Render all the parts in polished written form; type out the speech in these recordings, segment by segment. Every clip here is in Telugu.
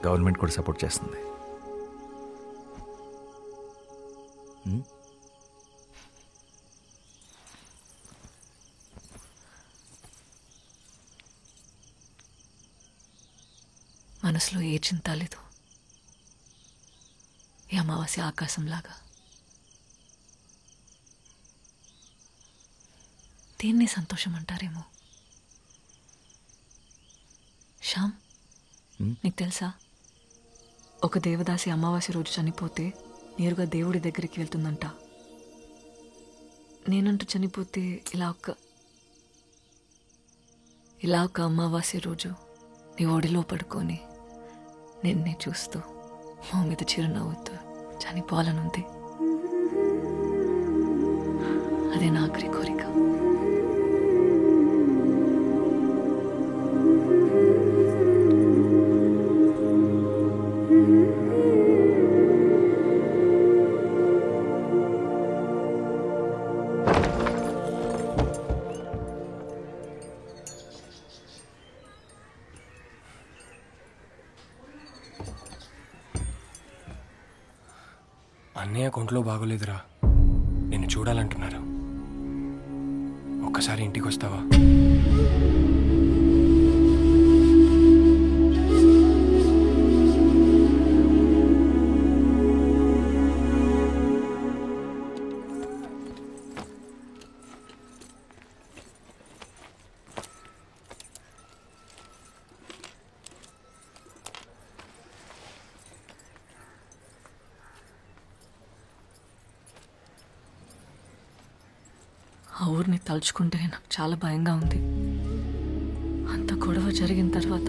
గవర్నమెంట్ కూడా సపోర్ట్ చేస్తుంది. మనసులో ఏ చింత లేదు. ఈ అమావాస్య ఆకాశంలాగా. దీన్ని సంతోషం అంటారేమో. శ్యామ్, నీకు తెలుసా, ఒక దేవదాసి అమావాస్య రోజు చనిపోతే నేరుగా దేవుడి దగ్గరికి వెళ్తుందంట. నేనంటూ చనిపోతే ఇలా ఒక అమావాస్య రోజు నీ ఒడిలో పడుకొని నిన్నే చూస్తూ మా మీద చిరునవ్వుతూ చనిపోవాలనుంది. అదే నా ఆఖరి కోరిక. అన్నయ్య కొంట్లో బాగోలేదురా, నిన్ను చూడాలంటున్నారు. ఒక్కసారి ఇంటికి వస్తావా? ఆ ఊరిని తలుచుకుంటే నాకు చాలా భయంగా ఉంది. అంత గొడవ జరిగిన తర్వాత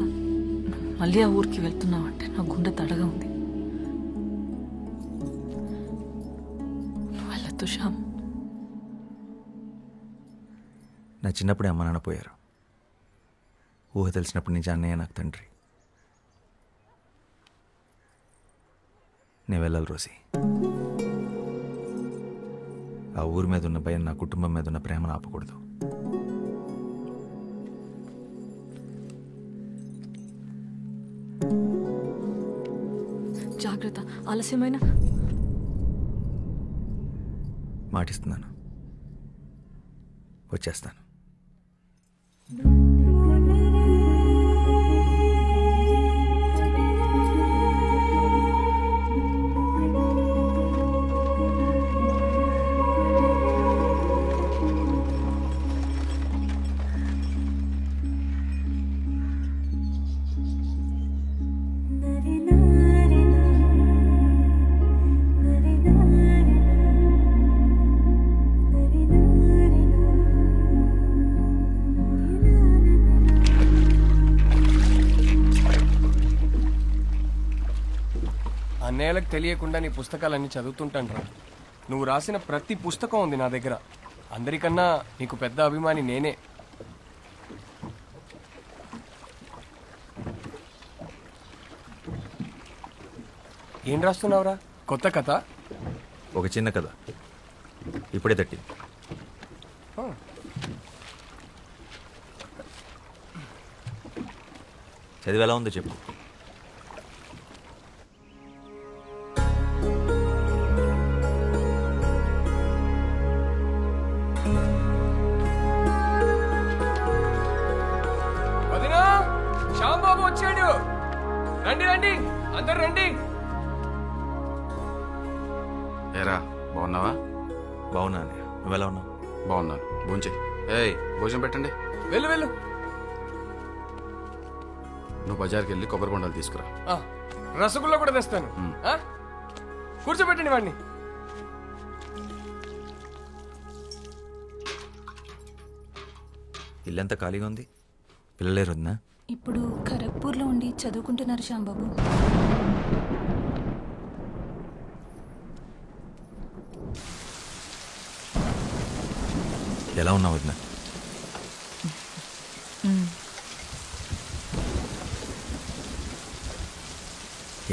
మళ్ళీ ఆ ఊరికి వెళ్తున్నావంటే నా గుండె తడగా ఉంది. వెళ్ళొద్దు శ్యామ్. నా చిన్నప్పుడే అమ్మ నాన్న పోయారు. ఊహ తెలిసినప్పటి నుంచి అన్నయ్య నాకు తండ్రి. నేను వెళ్ళాలి రోసి. ఆ ఊరి మీద ఉన్న భయం నా కుటుంబం మీద ఉన్న ప్రేమను ఆపకూడదు. జాగ్రత్త. ఆలస్యమైన మాటిస్తున్నాను, వచ్చేస్తాను. అన్నయ్యలకు తెలియకుండా నీ పుస్తకాలన్నీ చదువుతుంటాను రా. నువ్వు రాసిన ప్రతి పుస్తకం ఉంది నా దగ్గర. అందరికన్నా నీకు పెద్ద అభిమాని నేనే. ఏం రాస్తున్నావురా? కొత్త కథ? ఒక చిన్న కథ ఇప్పుడే తట్టింది. చదివి ఎలా ఉందో చెప్పు. శ్యాంబాబు వచ్చాడు. రండి రండి, అందరు రండి. ఏరా, బాగున్నావా? బాగున్నా అన్నయ్య, నువ్వు ఎలా ఉన్నావు? బాగున్నా. భోంచే. ఏయ్, భోజనం పెట్టండి. వెళ్ళు వెళ్ళు. నువ్వు బజార్కి వెళ్ళి కొబ్బరి బొండాలు తీసుకురా. రసగుల్లా కూడా తెస్తాను. కూర్చోబెట్టండి వాడిని. ఇల్లంతా ఖాళీగా ఉంది, పిల్లలేరు వద్దా? ఇప్పుడు ఖరగ్పూర్లో ఉండి చదువుకుంటున్నారు శ్యాంబాబు. ఎలా ఉన్నావు వద్దా?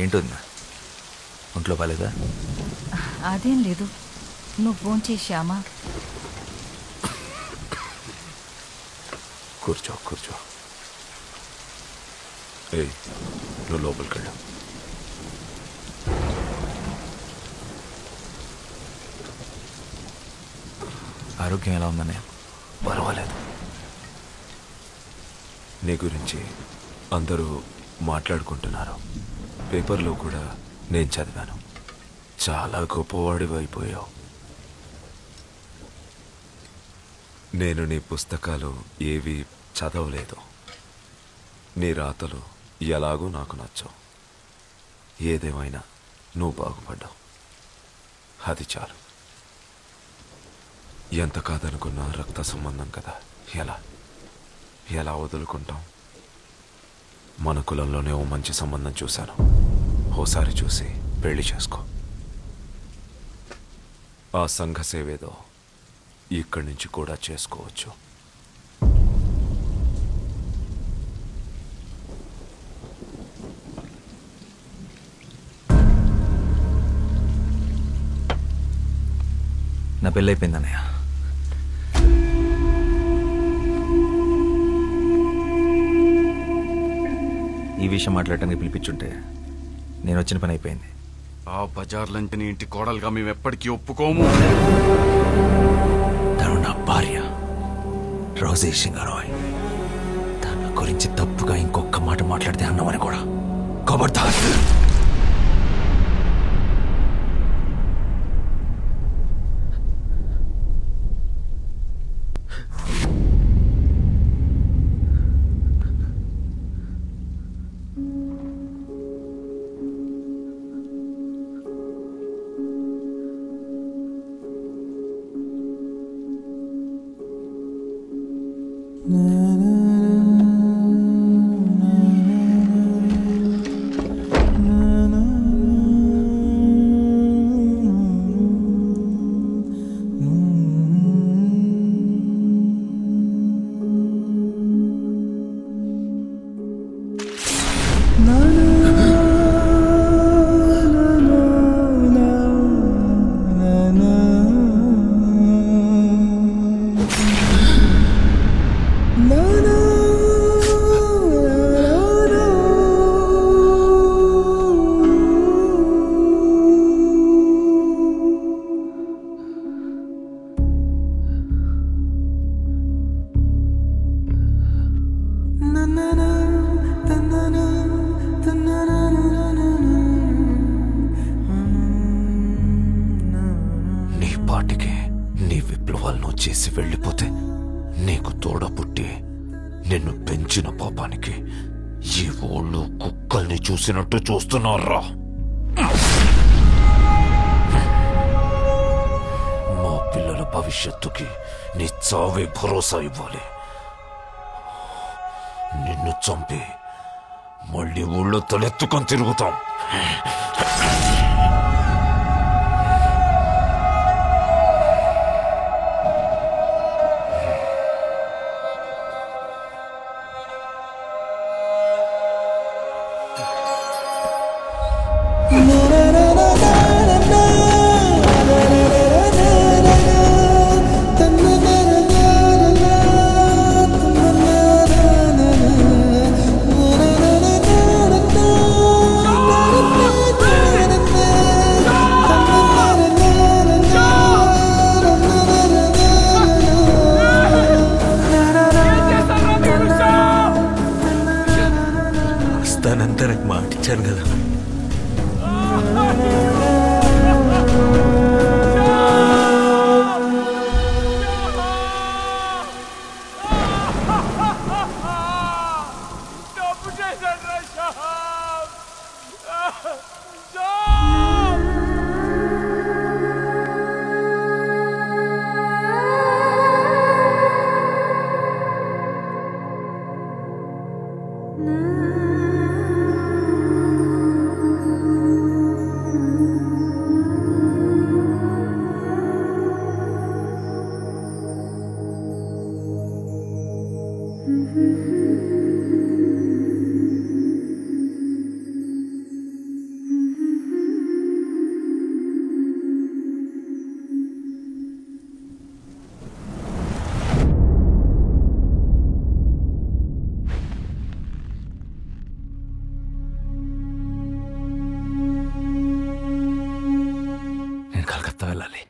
ఏంటి వద్దా, ఒంట్లో బాలేదా? అదేం లేదు, నువ్వు ఫోన్ చేశామా? కూర్చో కూర్చో. ఏయ్, నువ్వు లోపలికి వెళ్ళు. ఆరోగ్యం ఎలా ఉందన్నయ్య? పర్వాలేదు. నీ గురించి అందరూ మాట్లాడుకుంటున్నారు. పేపర్లో కూడా నేను చదివాను. చాలా గొప్పవాడివి అయిపోయావు. నేను నీ పుస్తకాలు ఏవి చదవలేదు. నీ రాతలు ఎలాగూ నాకు నచ్చవు. ఏదేమైనా నువ్వు బాగుపడ్డావు, అది చాలు. ఎంత కాదనుకున్నా రక్త సంబంధం కదా, ఎలా వదులుకుంటాం? మన కులంలోనే ఓ మంచి సంబంధం చూశాను. ఓసారి చూసి పెళ్లి చేసుకో. ఆ సంఘ సేవేదో ఇక్కడి నుంచి కూడా చేసుకోవచ్చు. నా పెళ్ళి అయిపోయింది అన్నయ్య. ఈ విషయం మాట్లాడటానికి పిలిపించుంటే నేను వచ్చిన పని అయిపోయింది. ఆ బజార్లంటే నీ ఇంటి కోడలుగా మేము ఎప్పటికీ ఒప్పుకోము. తను నా భార్య రోజీ సింగారాయ్. తన గురించి తప్పుగా ఇంకొక మాట మాట్లాడితే అన్నామని కూడా ఖబర్దార్. చేసి వెళ్ళిపోతే నీకు తోడ పుట్టి నిన్ను పెంచిన పాపానికి ఈ ఊళ్ళో కుక్కల్ని చూసినట్టు చూస్తున్నారా? మా పిల్లల భవిష్యత్తుకి నీ చావే భరోసా ఇవ్వాలి. నిన్ను చంపి మళ్ళీ ఊళ్ళో తలెత్తుకొని తిరుగుతాం. వస్తానంతా నాకు మాట ఇచ్చాను కదా. నేను కలకత్తా వెళ్ళాలి.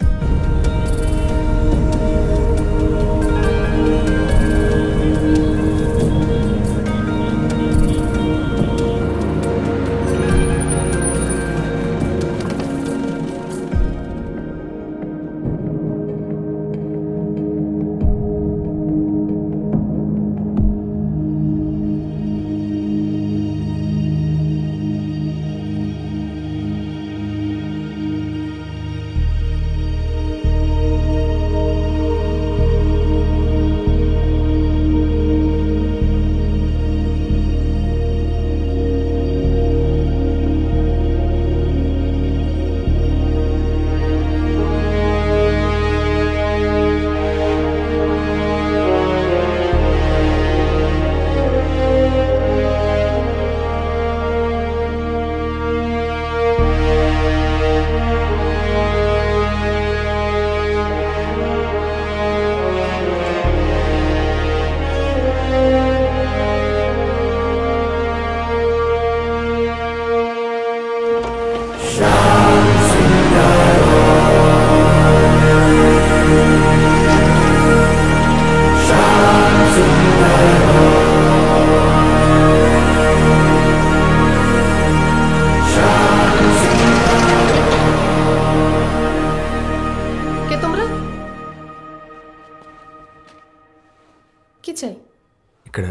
ఇక్కడ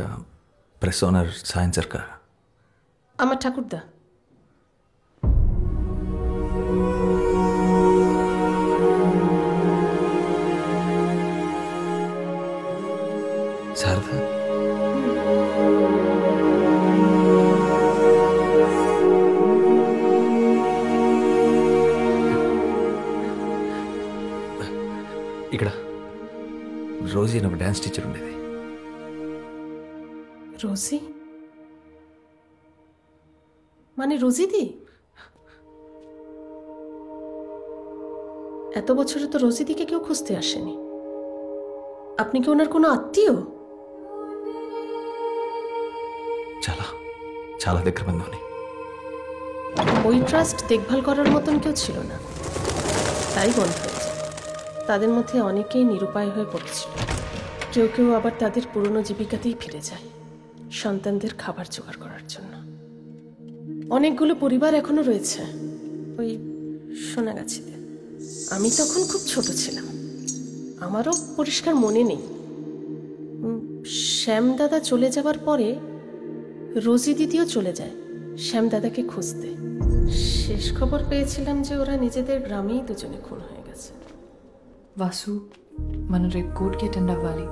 ప్రెస్ ఓనర్ సాయం సర్కార్. আমার ঠাকুরদা। శారదా, ఇక్కడ రోజీ నాకు డ్యాన్స్ టీచర్ ఉండేది. রোজি মানে রোজিদি? এত বছরে তো রোজিদিকে কেউ খুঁজতে আসেনি। আপনি কি ওনার কোনো আত্মীয়? చాలా చాలా దగ్గర బంధువుని. ওই ট্রাস্ট দেখভাল করার মতন কেউ ছিল না, তাই বন্ধ হয়েছে। তাদের মধ্যে অনেকেই নিরুপায় হয়ে পড়েছিল, কেউ কেউ আবার তাদের পুরনো জীবিকাতেই ফিরে যায় সন্তানদের খাবার জোগাড় করার জন্য। অনেকগুলো পরিবার এখনো রয়েছে ওই সোনাগাছিতে। আমি তখন খুব ছোট ছিলাম, আমারও পরিষ্কার মনে নেই। শ্যামদাদা চলে যাবার পরে রোজি দিদিও চলে যায় শ্যামদাদাকে খুঁজতে। শেষ খবর পেয়েছিলাম যে ওরা নিজেদের গ্রামেই দুজনে খুন হয়ে গেছে। వాసు మనం రేపు కోర్టుకి అటెండ్ అవ్వాలి.